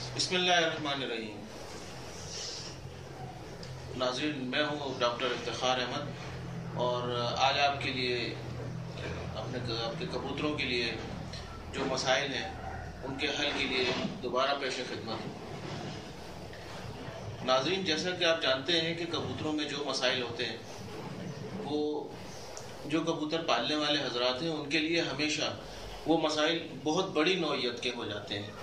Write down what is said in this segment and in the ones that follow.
बिस्मिल्लाहिर्रहमानिर्रहीम। नाज़रीन, मैं हूँ डॉक्टर इफ्तिखार अहमद और आज आपके लिए आपके कबूतरों के लिए जो मसाइल हैं उनके हल के लिए दोबारा पेश खिदमत हूँ। नाज़रीन, जैसा कि आप जानते हैं कि कबूतरों में जो मसाइल होते हैं वो जो कबूतर पालने वाले हजरात हैं उनके लिए हमेशा वो मसाइल बहुत बड़ी नौइयत के हो जाते हैं,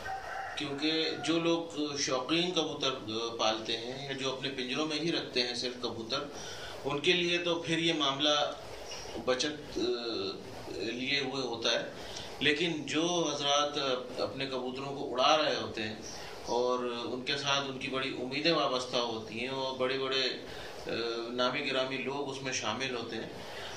क्योंकि जो लोग शौकीन कबूतर पालते हैं या जो अपने पिंजरों में ही रखते हैं सिर्फ कबूतर, उनके लिए तो फिर ये मामला बचत लिए हुए होता है। लेकिन जो हजरात अपने कबूतरों को उड़ा रहे होते हैं और उनके साथ उनकी बड़ी उम्मीदें वाबस्ता होती हैं और बड़े बड़े नामी गिरामी लोग उसमें शामिल होते हैं,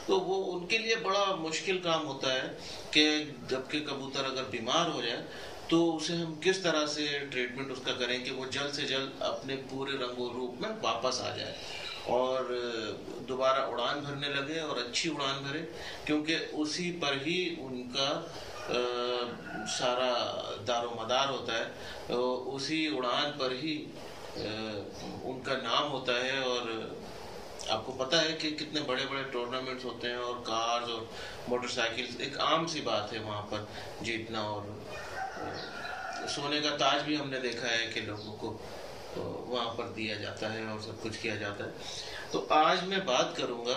तो वो उनके लिए बड़ा मुश्किल काम होता है कि जबकि कबूतर अगर बीमार हो जाए तो उसे हम किस तरह से ट्रीटमेंट उसका करें कि वो जल्द से जल्द अपने पूरे रंगो रूप में वापस आ जाए और दोबारा उड़ान भरने लगे और अच्छी उड़ान भरे, क्योंकि उसी पर ही उनका सारा दारोमदार होता है, उसी उड़ान पर ही उनका नाम होता है। और आपको पता है कि कितने बड़े बड़े टूर्नामेंट्स होते हैं और कार्स और मोटरसाइकिल एक आम सी बात है वहाँ पर जीतना, और सोने का ताज भी हमने देखा है कि लोगों को वहाँ पर दिया जाता है और सब कुछ किया जाता है। तो आज मैं बात करूँगा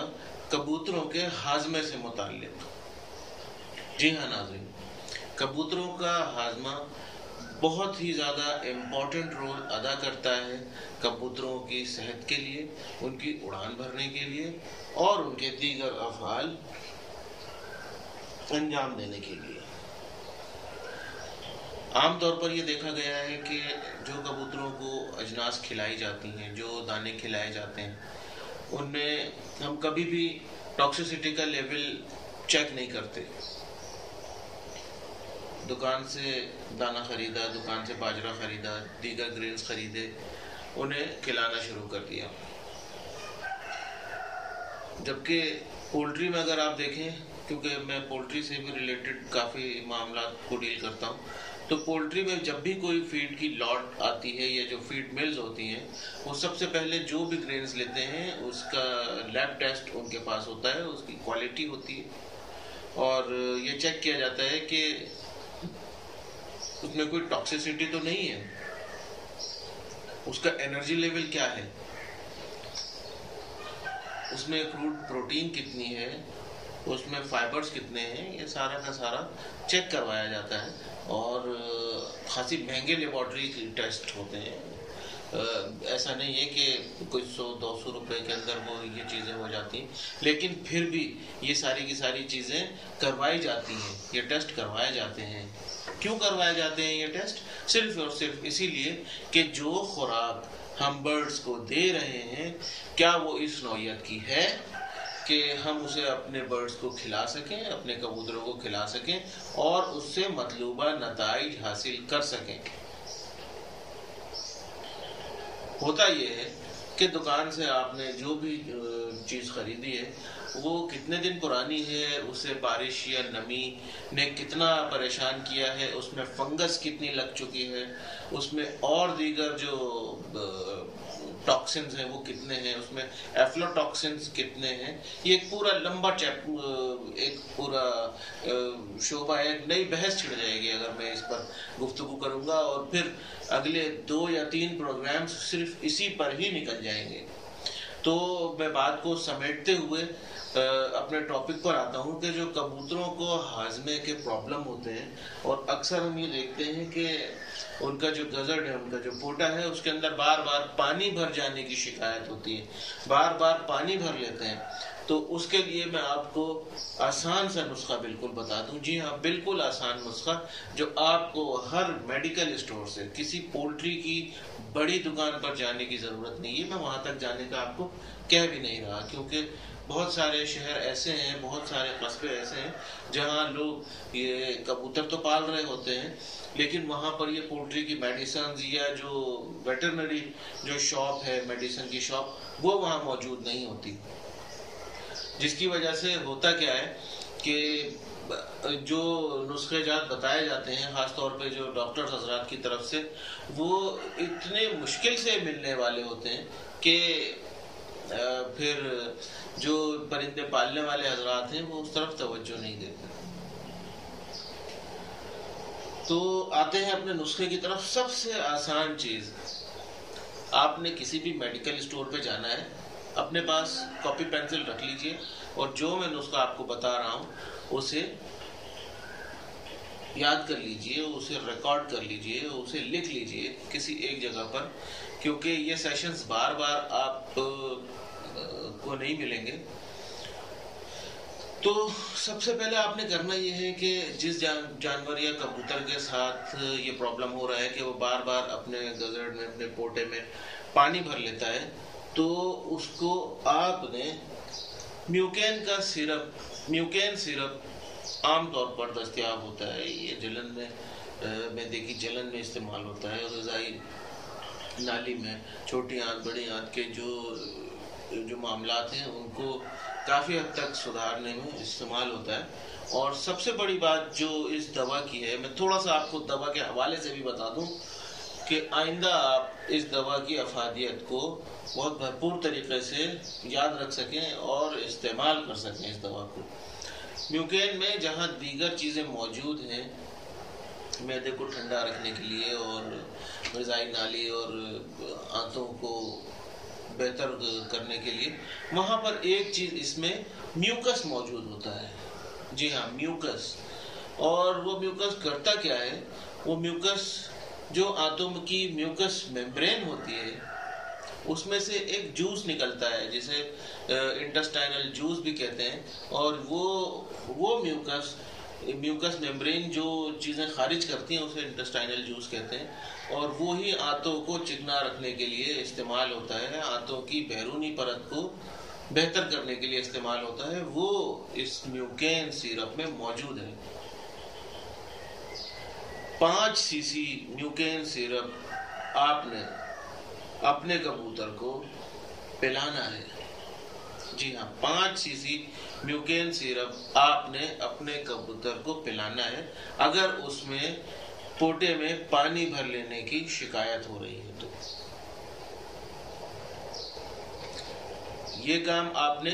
कबूतरों के हाजमे से मुताल्लिक। जी हाँ नाज़रीन, कबूतरों का हाजमा बहुत ही ज़्यादा इम्पोर्टेंट रोल अदा करता है कबूतरों की सेहत के लिए, उनकी उड़ान भरने के लिए और उनके दीगर अफ़आल अंजाम देने के लिए। आमतौर पर यह देखा गया है कि जो कबूतरों को अजनास खिलाई जाती हैं, जो दाने खिलाए जाते हैं, उनमें हम कभी भी टॉक्सिसिटी का लेवल चेक नहीं करते। दुकान से दाना खरीदा, दुकान से बाजरा खरीदा, दीगर ग्रेन्स खरीदे, उन्हें खिलाना शुरू कर दिया। जबकि पोल्ट्री में अगर आप देखें, क्योंकि मैं पोल्ट्री से भी रिलेटेड काफ़ी मामला को डील करता हूँ, तो पोल्ट्री में जब भी कोई फीड की लॉट आती है या जो फीड मिल्स होती हैं, वो सबसे पहले जो भी ग्रेन्स लेते हैं उसका लैब टेस्ट उनके पास होता है, उसकी क्वालिटी होती है और ये चेक किया जाता है कि उसमें कोई टॉक्सिसिटी तो नहीं है, उसका एनर्जी लेवल क्या है, उसमें क्रूड प्रोटीन कितनी है, उसमें फाइबर्स कितने हैं, ये सारा का सारा चेक करवाया जाता है और खासी महंगे लेबॉर्ट्री टेस्ट होते हैं। ऐसा नहीं है कि कोई 100-200 रुपए के अंदर वो ये चीज़ें हो जाती हैं, लेकिन फिर भी ये सारी की सारी चीज़ें करवाई जाती हैं, ये टेस्ट करवाए जाते हैं। क्यों करवाए जाते हैं ये टेस्ट? सिर्फ और सिर्फ इसीलिए कि जो खुराक हम बर्ड्स को दे रहे हैं क्या वो इस नौइयत की है कि हम उसे अपने बर्ड्स को खिला सकें, अपने कबूतरों को खिला सकें और उससे मतलूबा नताइज हासिल कर सकें। होता यह है कि दुकान से आपने जो भी चीज़ खरीदी है वो कितने दिन पुरानी है, उसे बारिश या नमी ने कितना परेशान किया है, उसमें फंगस कितनी लग चुकी है, उसमें और दीगर जो टॉक्सिन्स हैं वो कितने हैं, उसमें एफ्लोटॉक्सिन्स कितने हैं। ये एक पूरा लंबा एक पूरा शोबा है, एक नई बहस छिड़ जाएगी अगर मैं इस पर गुफ्तगू करूँगा और फिर अगले 2 या 3 प्रोग्राम्स सिर्फ इसी पर ही निकल जाएंगे। तो मैं बात को समेटते हुए अपने टॉपिक पर आता हूँ कि जो कबूतरों को हाजमे के प्रॉब्लम होते हैं और अक्सर हम ये देखते हैं कि उनका जो गज़र्ड है, उनका जो पोटा है, उसके अंदर बार बार पानी भर जाने की शिकायत होती है, बार बार पानी भर लेते हैं। तो उसके लिए मैं आपको आसान सा नुस्खा बिल्कुल बता दूं। जी हाँ, बिल्कुल आसान नुस्खा जो आपको हर मेडिकल स्टोर से, किसी पोल्ट्री की बड़ी दुकान पर जाने की ज़रूरत नहीं है। मैं वहाँ तक जाने का आपको कह भी नहीं रहा, क्योंकि बहुत सारे शहर ऐसे हैं, बहुत सारे कस्बे ऐसे हैं जहाँ लोग ये कबूतर तो पाल रहे होते हैं, लेकिन वहाँ पर ये पोल्ट्री की मेडिसिन या जो वेटरनरी जो शॉप है, मेडिसिन की शॉप, वो वहाँ मौजूद नहीं होती। जिसकी वजह से होता क्या है कि जो नुस्खे जात बताए जाते हैं खासतौर पे जो डॉक्टर्स हजरात की तरफ से, वो इतने मुश्किल से मिलने वाले होते हैं कि फिर जो परिंदे पालने वाले हजरात हैं वो उस तरफ तवज्जो नहीं देते। तो आते हैं अपने नुस्खे की तरफ। सबसे आसान चीज, आपने किसी भी मेडिकल स्टोर पे जाना है, अपने पास कॉपी पेंसिल रख लीजिए और जो मैं नुस्खा आपको बता रहा हूं उसे याद कर लीजिए, उसे रिकॉर्ड कर लीजिए, उसे लिख लीजिए किसी एक जगह पर, क्योंकि ये सेशंस बार बार आप को नहीं मिलेंगे। तो सबसे पहले आपने करना यह है कि जिस जानवर या कबूतर के साथ ये प्रॉब्लम हो रहा है कि वो बार बार अपने गजड़ में, अपने पोटे में पानी भर लेता है, तो उसको आपने म्यूकेन सिरप आमतौर पर दस्तयाब होता है। ये जलन में देखी जलन में इस्तेमाल होता है, ग़िज़ाई नाली में छोटी आंत बड़ी आंत के जो मामलात हैं उनको काफ़ी हद तक सुधारने में इस्तेमाल होता है। और सबसे बड़ी बात जो इस दवा की है, मैं थोड़ा सा आपको दवा के हवाले से भी बता दूं कि आइंदा आप इस दवा की अफादियत को बहुत भरपूर तरीके से याद रख सकें और इस्तेमाल कर सकें इस दवा को। म्यूकेन में जहाँ दीगर चीज़ें मौजूद हैं मैदे को ठंडा रखने के लिए और ग़िज़ाई नाली और आंतों को बेहतर करने के लिए, वहाँ पर एक चीज़ इसमें म्यूकस मौजूद होता है। जी हाँ, म्यूकस। और वो म्यूकस करता क्या है, वो म्यूकस जो आंतों की म्यूकस मेम्ब्रेन होती है उसमें से एक जूस निकलता है जिसे इंटेस्टाइनल जूस भी कहते हैं। और वो म्यूकस मेम्ब्रेन जो चीज़ें खारिज करती हैं उसे इंटेस्टाइनल जूस कहते हैं। और वो ही आंतों को चिकना रखने के लिए इस्तेमाल होता है, आंतों की बैरूनी परत को बेहतर करने के लिए इस्तेमाल होता है। वो इस म्यूकेन सिरप में मौजूद है। 5 सीसी म्यूकेन सिरप आपने अपने कबूतर को पिलाना है। जी हाँ, 5 सीसी म्यूकेन सिरप आपने अपने कबूतर को पिलाना है अगर उसमें पोटे में पानी भर लेने की शिकायत हो रही है। तो ये काम आपने,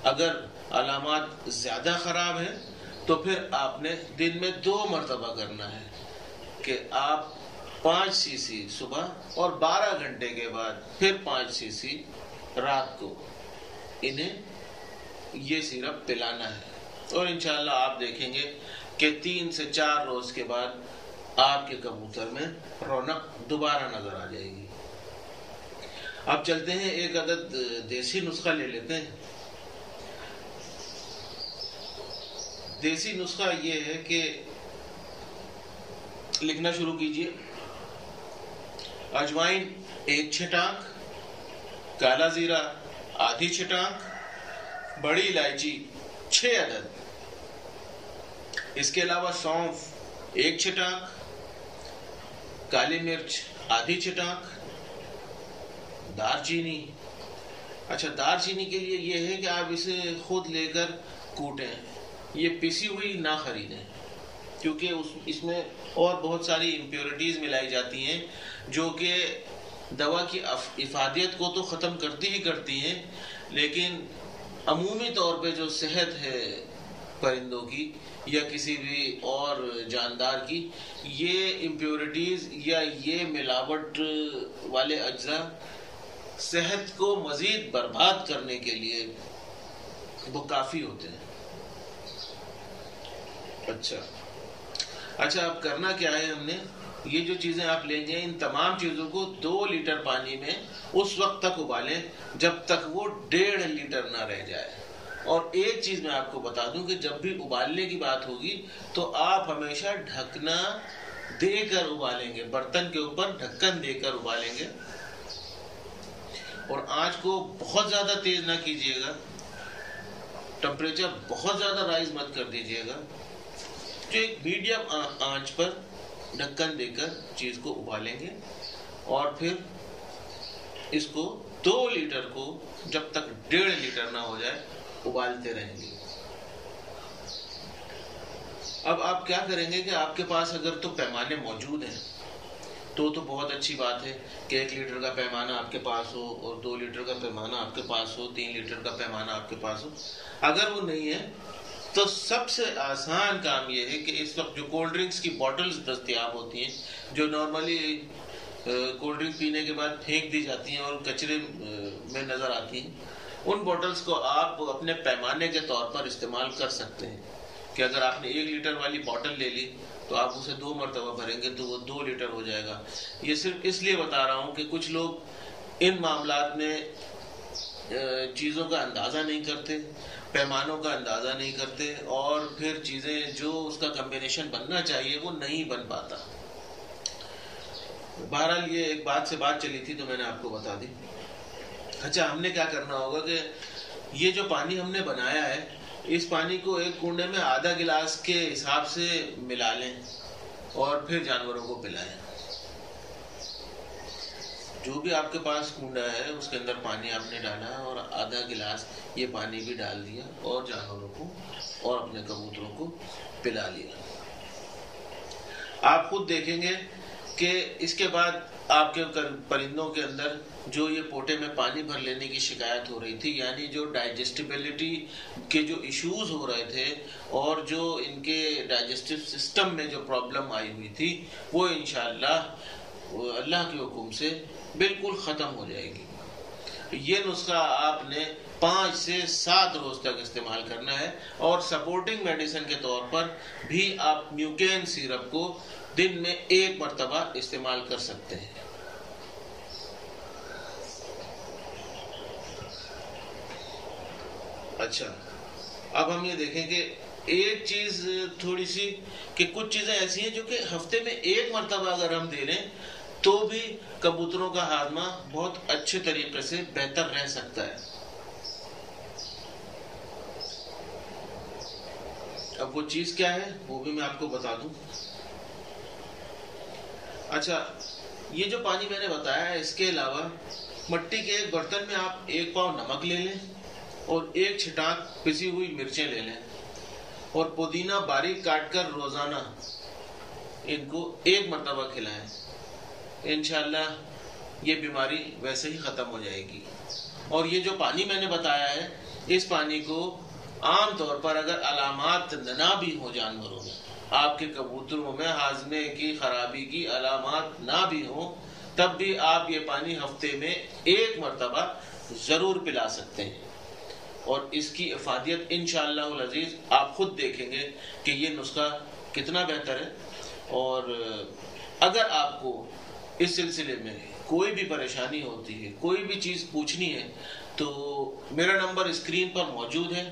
अगर अलामात ज्यादा खराब है तो फिर आपने दिन में 2 मरतबा करना है कि आप 5 सीसी सुबह और 12 घंटे के बाद फिर 5 सीसी रात को इन्हें ये सिरप पिलाना है। और इंशाल्लाह आप देखेंगे कि 3 से 4 रोज के बाद आपके कबूतर में रौनक दोबारा नजर आ जाएगी। अब चलते हैं, एक अदद देसी नुस्खा ले लेते हैं। देसी नुस्खा ये है कि लिखना शुरू कीजिए। अजवाइन 1 छिटाक, काला जीरा आधी छिटाक, बड़ी इलायची 6 अदद, इसके अलावा सौंफ 1 छिटाक, काली मिर्च आधी छिटाक, दालचीनी। अच्छा, दालचीनी के लिए यह है कि आप इसे खुद लेकर कूटें, ये पिसी हुई ना खरीदें, क्योंकि इसमें और बहुत सारी इम्प्योरिटीज मिलाई जाती हैं जो कि दवा की इफादियत को तो ख़त्म करती ही करती हैं, लेकिन अमूमी तौर पे जो सेहत है परिंदों की या किसी भी और जानदार की, ये इम्प्योरिटीज या ये मिलावट वाले अज्जा सेहत को मजीद बर्बाद करने के लिए वो काफ़ी होते हैं। अच्छा, अब करना क्या है, हमने ये जो चीजें आप लेंगे, इन तमाम चीजों को 2 लीटर पानी में उस वक्त तक उबालें जब तक वो 1.5 लीटर ना रह जाए। और एक चीज मैं आपको बता दूं कि जब भी उबालने की बात होगी तो आप हमेशा ढकना देकर उबालेंगे, बर्तन के ऊपर ढक्कन देकर उबालेंगे। और आंच को बहुत ज्यादा तेज ना कीजिएगा, टेम्परेचर बहुत ज्यादा राइज मत कर दीजिएगा। जो एक मीडियम आंच पर ढक्कन देकर चीज को उबालेंगे और फिर इसको 2 लीटर को जब तक 1.5 लीटर ना हो जाए उबालते रहेंगे। अब आप क्या करेंगे कि आपके पास अगर तो पैमाने मौजूद हैं तो बहुत अच्छी बात है कि 1 लीटर का पैमाना आपके पास हो और 2 लीटर का पैमाना आपके पास हो, 3 लीटर का पैमाना आपके पास हो। अगर वो नहीं है तो सबसे आसान काम ये है कि इस वक्त जो कोल्ड ड्रिंक्स की बॉटल्स दस्तयाब होती हैं, जो नॉर्मली कोल्ड ड्रिंक पीने के बाद फेंक दी जाती हैं और कचरे में नजर आती हैं, उन बॉटल्स को आप अपने पैमाने के तौर पर इस्तेमाल कर सकते हैं। कि अगर आपने 1 लीटर वाली बॉटल ले ली तो आप उसे 2 मरतबा भरेंगे तो वो 2 लीटर हो जाएगा। ये सिर्फ इसलिए बता रहा हूँ कि कुछ लोग इन मामलात में चीज़ों का अंदाज़ा नहीं करते, पैमानों का अंदाज़ा नहीं करते और फिर चीज़ें जो उसका कम्बिनेशन बनना चाहिए वो नहीं बन पाता। बहरहाल ये एक बात से बात चली थी तो मैंने आपको बता दी। अच्छा, हमने क्या करना होगा कि ये जो पानी हमने बनाया है, इस पानी को एक कुंडे में आधा गिलास के हिसाब से मिला लें और फिर जानवरों को पिलाएं। जो भी आपके पास कुंडा है उसके अंदर पानी आपने डाला और आधा गिलास ये पानी भी डाल दिया और जानवरों को और अपने कबूतरों को पिला लिया। आप खुद देखेंगे कि इसके बाद आपके परिंदों के अंदर जो ये पोटे में पानी भर लेने की शिकायत हो रही थी, यानी जो डाइजेस्टिबिलिटी के जो इश्यूज हो रहे थे और जो इनके डाइजेस्टिव सिस्टम में जो प्रॉब्लम आई हुई थी, वो इंशाअल्लाह अल्लाह के हुक्म से बिल्कुल ख़त्म हो जाएगी। ये नुस्खा आपने 5 से 7 रोज तक इस्तेमाल करना है और सपोर्टिंग मेडिसिन के तौर पर भी आप म्यूकेन सिरप को दिन में 1 मरतबा इस्तेमाल कर सकते हैं। अच्छा, अब हम ये देखें कि एक चीज थोड़ी सी कि कुछ चीजें ऐसी हैं जो कि हफ्ते में 1 मरतबा अगर हम दे लें तो भी कबूतरों का हाजमा बहुत अच्छे तरीके से बेहतर रह सकता है। अब वो चीज क्या है वो भी मैं आपको बता दूं। अच्छा, ये जो पानी मैंने बताया है, इसके अलावा मिट्टी के एक बर्तन में आप 1 पाव नमक ले लें और 1 छिटाक पिसी हुई मिर्चें ले लें और पुदीना बारीक काटकर रोजाना इनको 1 मरतबा खिलाएं। इंशाअल्लाह ये बीमारी वैसे ही खत्म हो जाएगी। और ये जो पानी मैंने बताया है, इस पानी को आम तौर पर अगर अलामात ना भी हो जानवरों में, आपके कबूतरों में हाजमे की खराबी की अलामात ना भी हो, तब भी आप ये पानी हफ्ते में 1 मरतबा जरूर पिला सकते हैं और इसकी इफादियत इंशाअल्लाह अज़ीज आप खुद देखेंगे कि ये नुस्खा कितना बेहतर है। और अगर आपको इस सिलसिले में कोई भी परेशानी होती है, कोई भी चीज पूछनी है, तो मेरा नंबर स्क्रीन पर मौजूद है,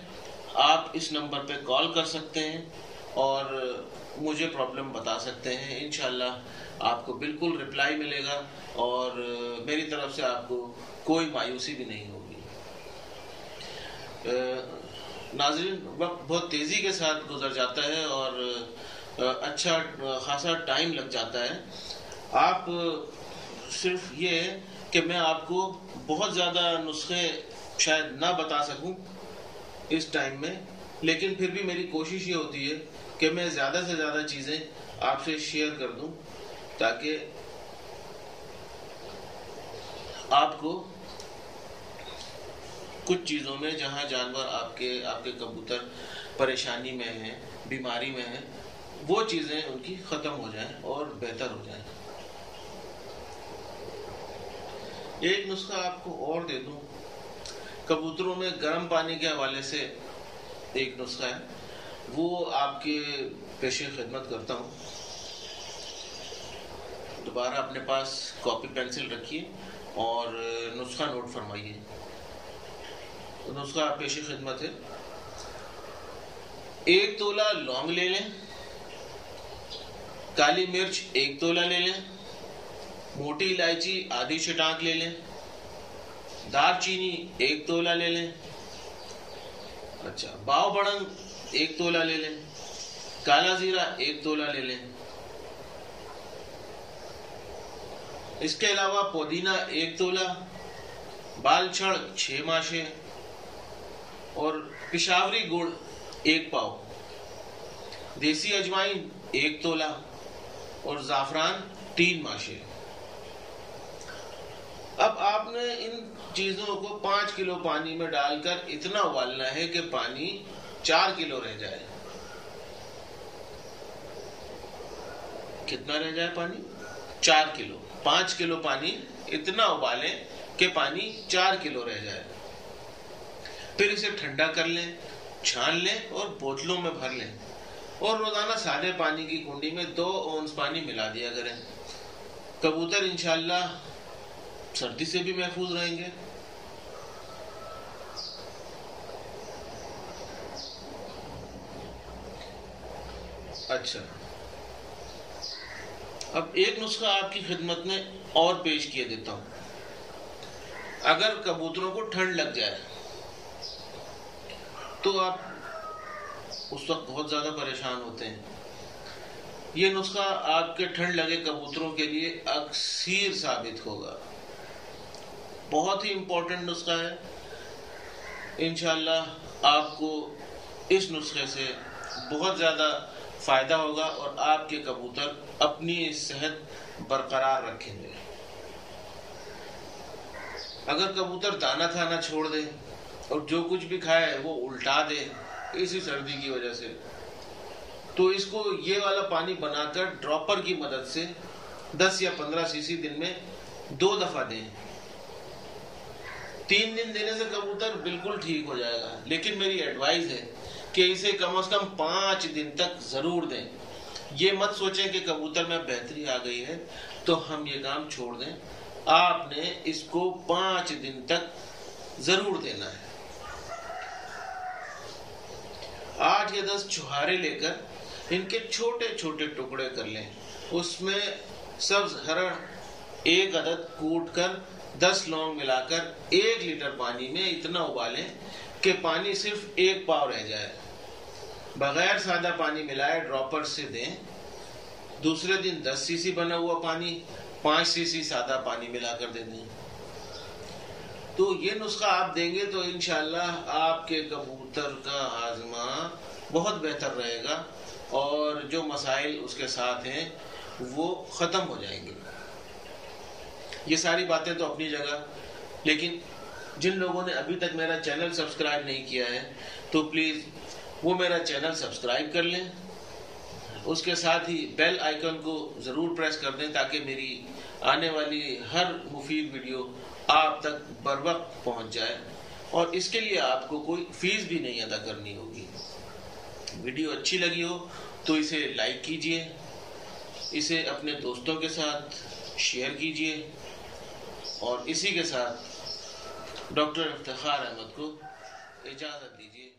आप इस नंबर पे कॉल कर सकते हैं और मुझे प्रॉब्लम बता सकते हैं। इंशाअल्लाह आपको बिल्कुल रिप्लाई मिलेगा और मेरी तरफ से आपको कोई मायूसी भी नहीं होगी। नाज़रीन, वक्त बहुत तेजी के साथ गुजर जाता है और अच्छा खासा टाइम लग जाता है। आप सिर्फ ये कि मैं आपको बहुत ज़्यादा नुस्खे शायद ना बता सकूं इस टाइम में, लेकिन फिर भी मेरी कोशिश ये होती है कि मैं ज़्यादा से ज़्यादा चीज़ें आपसे शेयर कर दूं ताकि आपको कुछ चीज़ों में जहां जानवर आपके कबूतर परेशानी में हैं, बीमारी में हैं, वो चीज़ें उनकी ख़त्म हो जाएं और बेहतर हो जाएं। एक नुस्खा आपको और दे दूं, कबूतरों में गर्म पानी के हवाले से एक नुस्खा है, वो आपके पेशे खिदमत करता हूं। दोबारा अपने पास कॉपी पेंसिल रखिए और नुस्खा नोट फरमाइए। नुस्खा पेशे खिदमत है। 1 तोला लौंग ले लें, काली मिर्च 1 तोला ले लें, मोटी इलायची आधी छिटाक ले लें, दालचीनी 1 तोला ले लें, अच्छा बाव बड़ंग 1 तोला ले लें, काला जीरा 1 तोला ले लें। इसके अलावा पुदीना 1 तोला, बाल छड़ 6 माशे और पिशावरी गुड़ 1 पाव। देसी अजवाइन 1 तोला और ज़ाफ़रान 3 माशे। अब आपने इन चीजों को 5 किलो पानी में डालकर इतना उबालना है कि पानी 4 किलो रह जाए। कितना रह जाए पानी? 4 किलो। 5 किलो पानी इतना उबालें कि पानी 4 किलो रह जाए। फिर इसे ठंडा कर लें, छान लें और बोतलों में भर लें और रोजाना सादे पानी की कुंडी में 2 औंस पानी मिला दिया करें। कबूतर इंशाल्लाह सर्दी से भी महफूज रहेंगे। अच्छा, अब एक नुस्खा आपकी खिदमत में और पेश किए देता हूं। अगर कबूतरों को ठंड लग जाए तो आप उस वक्त बहुत ज्यादा परेशान होते हैं। ये नुस्खा आपके ठंड लगे कबूतरों के लिए अक्सीर साबित होगा। बहुत ही इंपॉर्टेंट नुस्खा है। इंशाल्लाह आपको इस नुस्खे से बहुत ज्यादा फायदा होगा और आपके कबूतर अपनी सेहत बरकरार रखेंगे। अगर कबूतर दाना खाना छोड़ दे और जो कुछ भी खाए वो उल्टा दे इसी सर्दी की वजह से, तो इसको ये वाला पानी बनाकर ड्रॉपर की मदद से 10 या 15 सीसी दिन में 2 दफा दें। 3 दिन देने से कबूतर बिल्कुल ठीक हो जाएगा, लेकिन मेरी एडवाइस है कि इसे कम से कम 5 दिन तक जरूर दें। ये मत सोचें कि कबूतर में बेहतरी आ गई है तो हम ये काम छोड़ दें। आपने इसको 5 दिन तक जरूर देना है। 8 या 10 छुहारे लेकर इनके छोटे छोटे टुकड़े कर लें। उसमें सब्ज हरड़ 1 अदद कूट कर 10 लौंग मिलाकर 1 लीटर पानी में इतना उबालें कि पानी सिर्फ 1 पाव रह जाए। बगैर सादा पानी मिलाए ड्रॉपर से दें। दूसरे दिन 10 सीसी बना हुआ पानी 5 सीसी सादा पानी मिलाकर दे दें। तो ये नुस्खा आप देंगे तो इंशाल्लाह आपके कबूतर का हाजमा बहुत बेहतर रहेगा और जो मसाइल उसके साथ हैं वो खत्म हो जाएंगे। ये सारी बातें तो अपनी जगह, लेकिन जिन लोगों ने अभी तक मेरा चैनल सब्सक्राइब नहीं किया है तो प्लीज वो मेरा चैनल सब्सक्राइब कर लें। उसके साथ ही बेल आइकन को जरूर प्रेस कर दें ताकि मेरी आने वाली हर मुफीद वीडियो आप तक बर वक्त पहुंच जाए और इसके लिए आपको कोई फीस भी नहीं अदा करनी होगी। वीडियो अच्छी लगी हो तो इसे लाइक कीजिए, इसे अपने दोस्तों के साथ शेयर कीजिए और इसी के साथ डॉक्टर इफ्तिखार अहमद को इजाजत दीजिए।